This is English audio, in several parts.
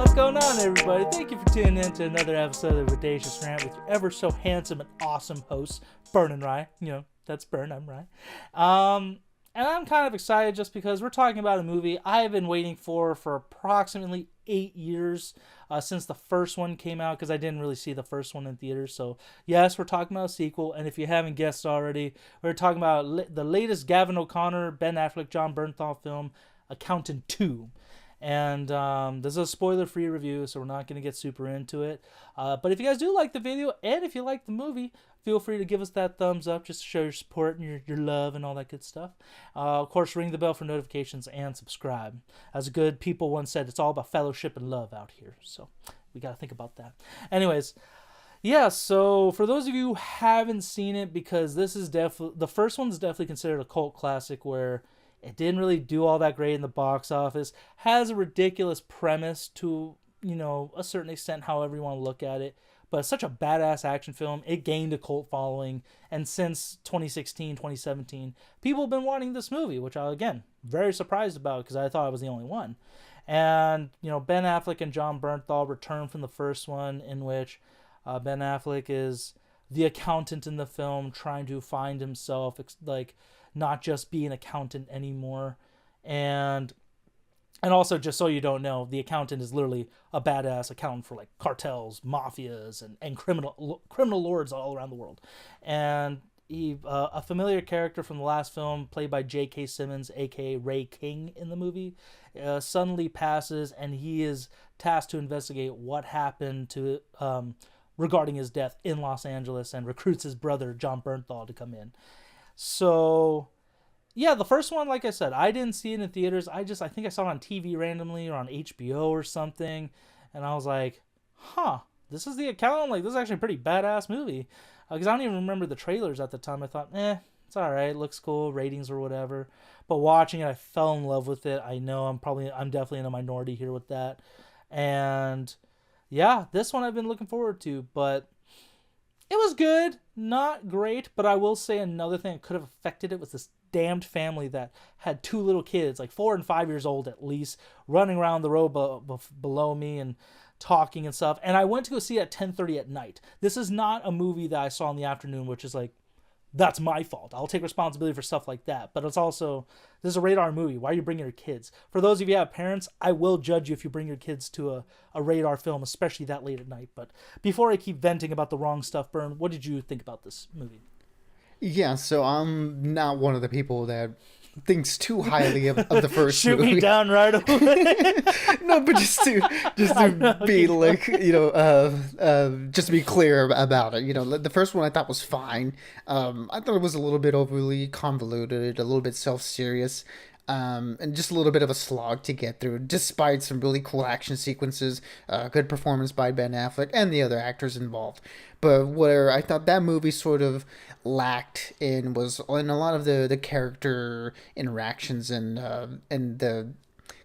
What's going on, everybody? Thank you for tuning in to another episode of Bodacious Rant with your ever so handsome and awesome hosts, Burn and Rye. You know, that's Burn, I'm Rye. And I'm kind of excited just because we're talking about a movie I've been waiting for approximately 8 years since the first one came out, because I didn't really see the first one in theaters. So, yes, we're talking about a sequel, and if you haven't guessed already, we're talking about the latest Gavin O'Connor, Ben Affleck, Jon Bernthal film, Accountant 2. And this is a spoiler-free review, so we're not going to get super into it. But if you guys do like the video, and if you like the movie, feel free to give us that thumbs up just to show your support and your love and all that good stuff. Of course, ring the bell for notifications and subscribe. As good people once said, it's all about fellowship and love out here. So we got to think about that. Anyways, yeah, so for those of you who haven't seen it, because this is definitely, the first one's definitely considered a cult classic where it didn't really do all that great in the box office, has a ridiculous premise to, you know, a certain extent, however you want to look at it. But it's such a badass action film. It gained a cult following. And since 2016, 2017, people have been wanting this movie, which I, again, very surprised about because I thought I was the only one. And, you know, Ben Affleck and Jon Bernthal return from the first one, in which Ben Affleck is the accountant in the film trying to find himself, like, not just be an accountant anymore. And also, just so you don't know, the accountant is literally a badass accountant for like cartels, mafias, and criminal lords all around the world. And he, a familiar character from the last film, played by J.K. Simmons, aka Ray King in the movie, suddenly passes, and he is tasked to investigate what happened to regarding his death in Los Angeles, and recruits his brother Jon Bernthal to come in. So, yeah, the first one, like I said, I didn't see it in theaters. I think I saw it on TV randomly or on HBO or something. And I was like, this is the accountant? Like, this is actually a pretty badass movie. Because I don't even remember the trailers at the time. I thought, it's alright, looks cool, ratings or whatever. But watching it, I fell in love with it. I know I'm definitely in a minority here with that. And yeah, this one I've been looking forward to. But it was good, not great. But I will say another thing that could have affected it was this damned family that had two little kids, like 4 and 5 years old at least, running around the road below me and talking and stuff. And I went to go see it at 10:30 at night. This is not a movie that I saw in the afternoon, which is like, that's my fault. I'll take responsibility for stuff like that. But it's also, this is a radar movie. Why are you bringing your kids? For those of you who have parents, I will judge you if you bring your kids to a radar film, especially that late at night. But before I keep venting about the wrong stuff, Bern, what did you think about this movie? Yeah, so I'm not one of the people that thinks too highly of the first Shoot movie. me down right away. No, but just to be like, just to be clear about it. You know, the first one I thought was fine. I thought it was a little bit overly convoluted, a little bit self-serious. And just a little bit of a slog to get through, despite some really cool action sequences, good performance by Ben Affleck and the other actors involved. But where I thought that movie sort of lacked in was in a lot of the character interactions and the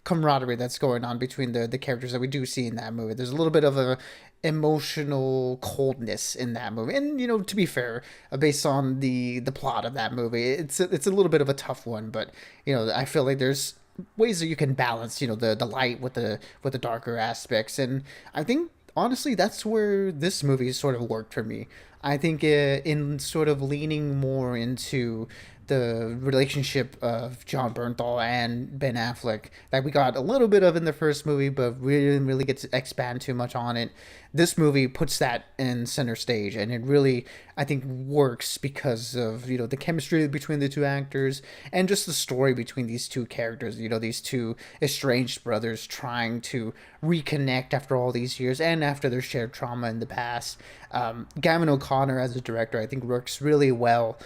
camaraderie that's going on between the characters that we do see in that movie. There's a little bit of a emotional coldness in that movie, and you know, to be fair, based on the plot of that movie, it's a little bit of a tough one. But you know, I feel like there's ways that you can balance, you know, the light with the darker aspects, and I think honestly that's where this movie sort of worked for me. I think in sort of leaning more into the relationship of Jon Bernthal and Ben Affleck that we got a little bit of in the first movie, but we didn't really get to expand too much on it. This movie puts that in center stage, and it really, I think, works because of, you know, the chemistry between the two actors and just the story between these two characters, you know, these two estranged brothers trying to reconnect after all these years and after their shared trauma in the past. Gavin O'Connor as a director, I think, works really well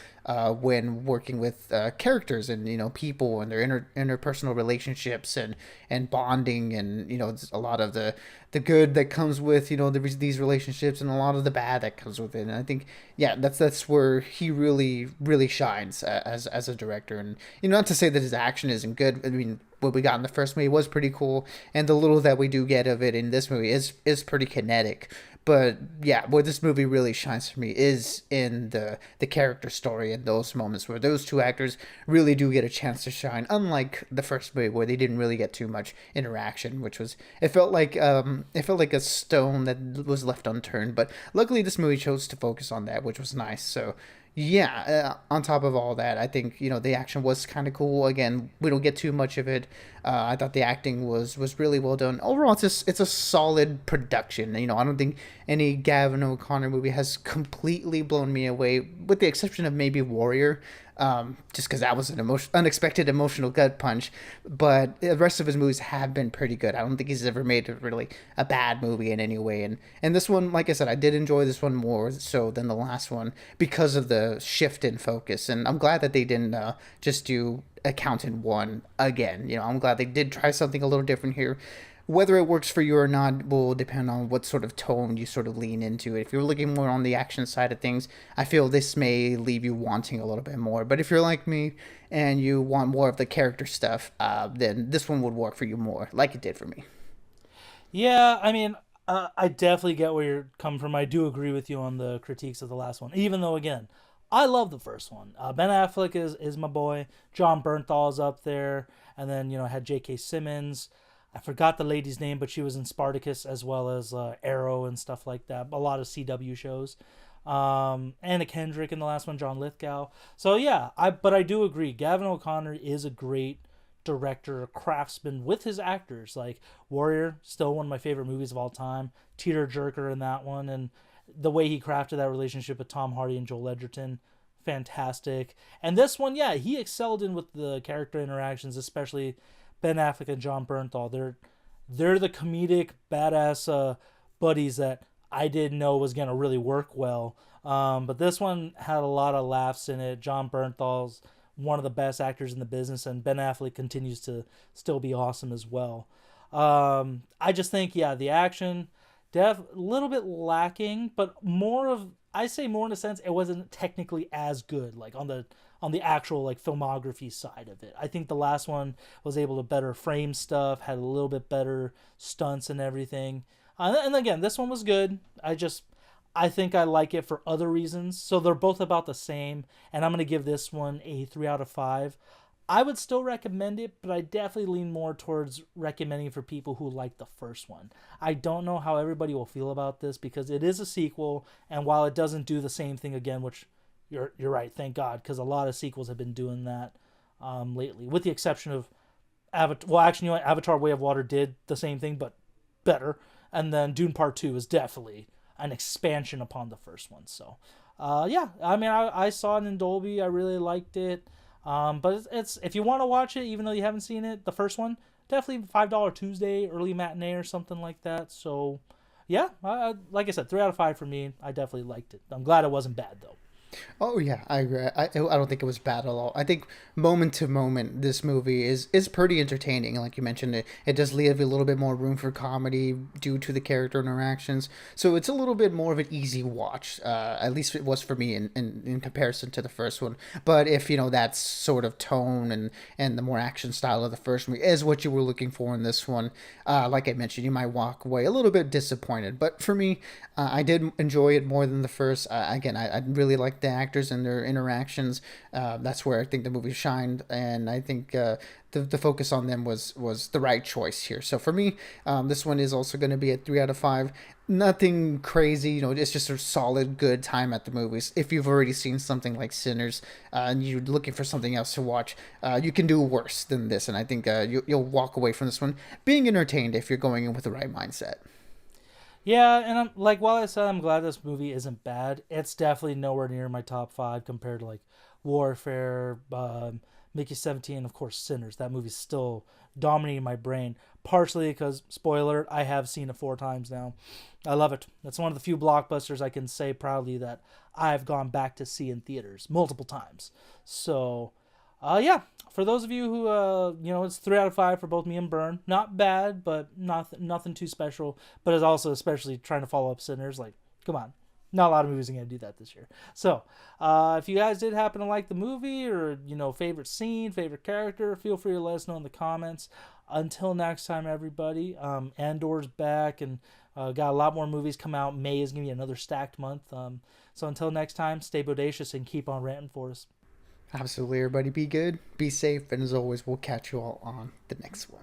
when working with characters and, you know, people and their interpersonal relationships and bonding, and, you know, a lot of the good that comes with, you know, these relationships, and a lot of the bad that comes with it. And I think, yeah, that's where he really shines as a director. And, you know, not to say that his action isn't good. I mean, what we got in the first movie was pretty cool, and the little that we do get of it in this movie is pretty kinetic. But yeah, where this movie really shines for me is in the character story and those moments where those two actors really do get a chance to shine. Unlike the first movie where they didn't really get too much interaction, which was it felt like a stone that was left unturned. But luckily, this movie chose to focus on that, which was nice. So yeah, on top of all that, I think the action was kind of cool. Again, we don't get too much of it. I thought the acting was really well done. Overall, it's a solid production. I don't think any Gavin O'Connor movie has completely blown me away, with the exception of maybe Warrior. Just because that was an unexpected emotional gut punch. But the rest of his movies have been pretty good. I don't think he's ever made really a bad movie in any way. And this one, like I said, I did enjoy this one more so than the last one because of the shift in focus. And I'm glad that they didn't just do Accountant 1 again. I'm glad they did try something a little different here. Whether it works for you or not will depend on what sort of tone you sort of lean into. If you're looking more on the action side of things, I feel this may leave you wanting a little bit more. But if you're like me and you want more of the character stuff, then this one would work for you more, like it did for me. Yeah, I mean, I definitely get where you're coming from. I do agree with you on the critiques of the last one, even though, again, I love the first one. Ben Affleck is my boy. John Bernthal's up there. And then, I had J.K. Simmons. I forgot the lady's name, but she was in Spartacus as well as Arrow and stuff like that. A lot of CW shows. Anna Kendrick in the last one, John Lithgow. So yeah, but I do agree. Gavin O'Connor is a great director, a craftsman with his actors. Like Warrior, still one of my favorite movies of all time. Teeter jerker in that one, and the way he crafted that relationship with Tom Hardy and Joel Edgerton, fantastic. And this one, yeah, he excelled in with the character interactions, especially Ben Affleck and John Bernthal. They're the comedic badass buddies that I didn't know was gonna really work well. But this one had a lot of laughs in it. John Bernthal's one of the best actors in the business, and Ben Affleck continues to still be awesome as well. I just think, yeah, the action, a little bit lacking, but I say more in a sense it wasn't technically as good, like on the actual like filmography side of it. I think the last one was able to better frame stuff, had a little bit better stunts and everything. And again, this one was good. I think I like it for other reasons. So they're both about the same, and I'm gonna give this one a 3 out of 5. I would still recommend it, but I definitely lean more towards recommending for people who like the first one. I don't know how everybody will feel about this because it is a sequel, and while it doesn't do the same thing again, which you're right, thank God, because a lot of sequels have been doing that lately, with the exception of Avatar. Well, actually, Avatar: Way of Water did the same thing, but better. And then Dune Part 2 is definitely an expansion upon the first one. So, yeah, I mean, I saw it in Dolby. I really liked it. But it's if you want to watch it, even though you haven't seen it, the first one, definitely $5 Tuesday, early matinee or something like that. So, yeah, like I said, 3 out of 5 for me. I definitely liked it. I'm glad it wasn't bad, though. Oh yeah, I agree. I don't think it was bad at all. I think moment to moment, this movie is pretty entertaining. Like you mentioned, it does leave a little bit more room for comedy due to the character interactions. So it's a little bit more of an easy watch. At least it was for me in comparison to the first one. But if that sort of tone and the more action style of the first movie is what you were looking for in this one, like I mentioned, you might walk away a little bit disappointed. But for me, I did enjoy it more than the first. Again, I really liked the actors and their interactions. That's where I think the movie shined, and I think the focus on them was the right choice here. So for me, this one is also going to be a 3 out of 5. Nothing crazy, it's just a solid, good time at the movies. If you've already seen something like Sinners and you're looking for something else to watch, you can do worse than this, and I think you'll walk away from this one being entertained if you're going in with the right mindset. Yeah, and I'm like, while I said I'm glad this movie isn't bad, it's definitely nowhere near my top 5 compared to like Warfare, Mickey 17, and of course Sinners. That movie's still dominating my brain, partially because, spoiler, I have seen it 4 times now. I love it. It's one of the few blockbusters I can say proudly that I've gone back to see in theaters multiple times. So, yeah, for those of you who, it's 3 out of 5 for both me and Burn. Not bad, but nothing too special. But it's also especially trying to follow up Sinners. Like, come on, Not a lot of movies are going to do that this year. So, if you guys did happen to like the movie or, favorite scene, favorite character, feel free to let us know in the comments. Until next time, everybody, Andor's back and got a lot more movies come out. May is going to be another stacked month. So until next time, stay bodacious and keep on ranting for us. Absolutely, everybody. Be good, be safe, and as always, we'll catch you all on the next one.